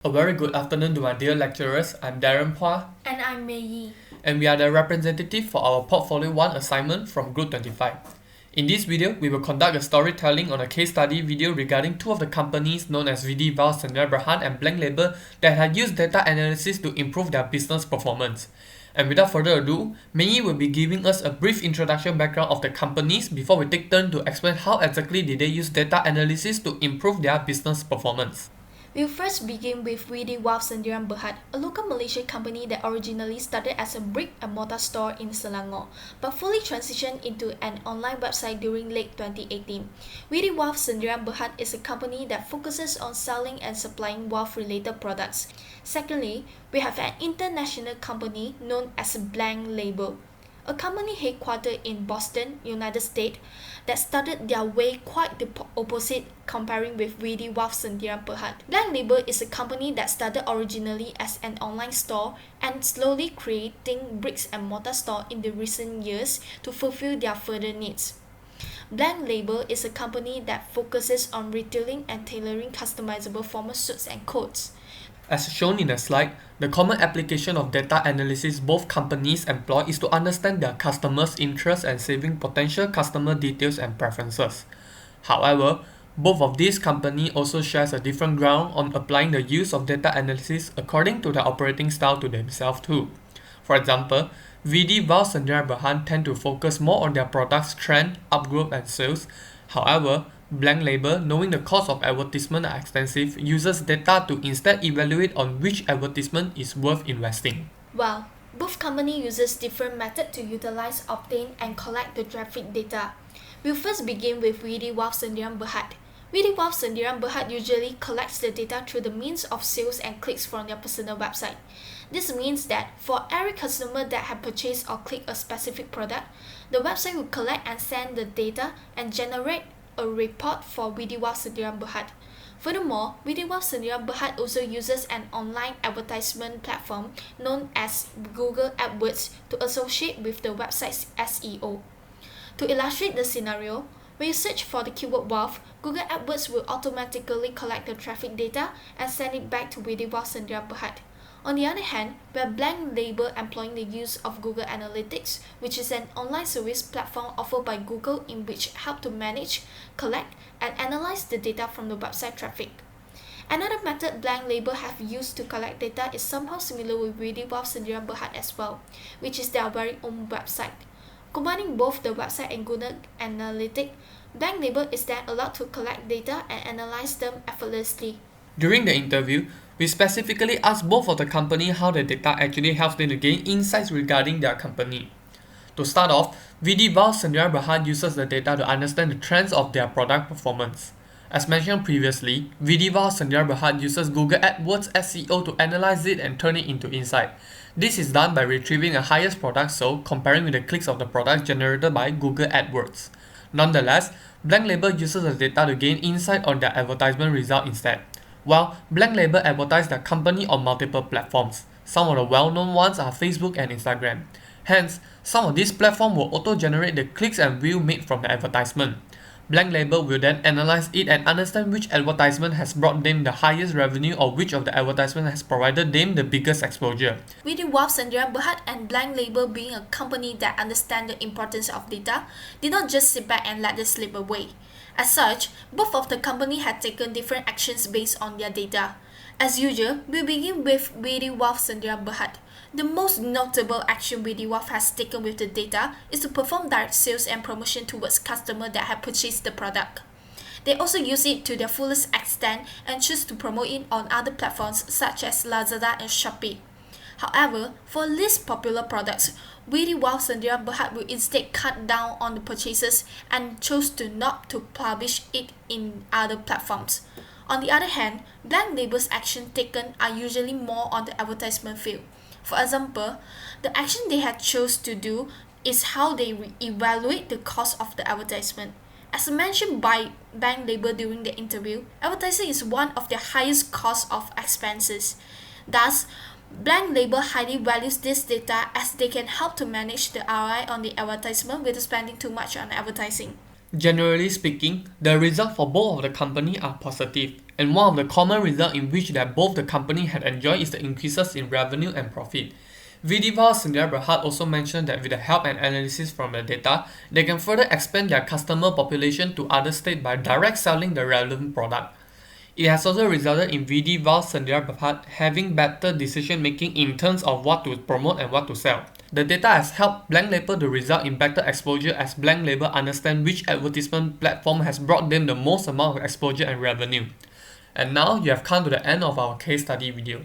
A very good afternoon to my dear lecturers. I'm Darren Phua, And I'm Mei Yi. and we are the representative for our Portfolio 1 assignment from Group 25. In this video, we will conduct a storytelling on a case study video regarding two of the companies known as VD Valve Sdh and Blank Label that had used data analysis to improve their business performance. And without further ado, Mei Yi will be giving us a brief introduction background of the companies before we take turn to explain how exactly did they use data analysis to improve their business performance. We'll first begin with VD Valve Sdh, a local Malaysian company that originally started as a brick-and-mortar store in Selangor, but fully transitioned into an online website during late 2018. VD Valve Sdh is a company that focuses on selling and supplying wealth-related products. Secondly, we have an international company known as Blank Label, a company headquartered in Boston, United States, that started their way quite the opposite comparing with VD Valve Sdh. Blank Label is a company that started originally as an online store and slowly creating bricks and mortar store in the recent years to fulfill their further needs. Blank Label is a company that focuses on retailing and tailoring customizable formal suits and coats. As shown in the slide, the common application of data analysis both companies employ is to understand their customers' interests and saving potential customer details and preferences. However, both of these companies also shares a different ground on applying the use of data analysis according to their operating style to themselves too. For example, VD Valve Sdh tend to focus more on their products' trend, upgrowth and sales. However, Blank Label, knowing the cost of advertisement are extensive, uses data to instead evaluate on which advertisement is worth investing. Well, both companies uses different methods to utilize, obtain, and collect the traffic data. We'll first begin with VD Valve Sdh. VD Valve Sdh usually collects the data through the means of sales and clicks from their personal website. This means that for every customer that have purchased or clicked a specific product, the website will collect and send the data and generate a report for VD Valve Sdh. Furthermore, VD Valve Sdh also uses an online advertisement platform known as Google AdWords to associate with the website's SEO. To illustrate the scenario, when you search for the keyword valve, Google AdWords will automatically collect the traffic data and send it back to VD Valve Sdh. On the other hand, we have Blank Label employing the use of Google Analytics, which is an online service platform offered by Google in which help to manage, collect, and analyze the data from the website traffic. Another method Blank Label have used to collect data is somehow similar with VD Valve Sdh as well, which is their very own website. Combining both the website and Google Analytics, Blank Label is then allowed to collect data and analyze them effortlessly. During the interview, we specifically asked both of the company how the data actually helps them to gain insights regarding their company. To start off, VD Valve Sdh uses the data to understand the trends of their product performance. As mentioned previously, VD Valve Sdh uses Google AdWords SEO to analyze it and turn it into insight. This is done by retrieving the highest product sold comparing with the clicks of the product generated by Google AdWords. Nonetheless, Blank Label uses the data to gain insight on their advertisement result instead. While Blank Label advertise their company on multiple platforms, some of the well-known ones are Facebook and Instagram. Hence, some of these platforms will auto-generate the clicks and views made from the advertisement. Blank Label will then analyze it and understand which advertisement has brought them the highest revenue or which of the advertisement has provided them the biggest exposure. VD Valve Sdh and Blank Label, being a company that understands the importance of data, did not just sit back and let it slip away. As such, both of the companies had taken different actions based on their data. As usual, we begin with VD Valve Sdh. The most notable action VD Valve has taken with the data is to perform direct sales and promotion towards customers that have purchased the product. They also use it to their fullest extent and choose to promote it on other platforms such as Lazada and Shopee. However, for least popular products, VD Valve Sdh will instead cut down on the purchases and chose to not to publish it in other platforms. On the other hand, Blank Label's actions taken are usually more on the advertisement field. For example, the action they had chose to do is how they evaluate the cost of the advertisement. As mentioned by Blank Label during the interview, advertising is one of their highest cost of expenses. Thus, Blank Label highly values this data as they can help to manage the ROI on the advertisement without spending too much on advertising. Generally speaking, the results for both of the company are positive, and one of the common results in which that both the company had enjoyed is the increases in revenue and profit. VD Valve Sdh also mentioned that with the help and analysis from the data, they can further expand their customer population to other states by direct selling the relevant product. It has also resulted in VD Valve Sdh having better decision making in terms of what to promote and what to sell. The data has helped Blank Label to result in better exposure as Blank Label understand which advertisement platform has brought them the most amount of exposure and revenue. And now you have come to the end of our case study video.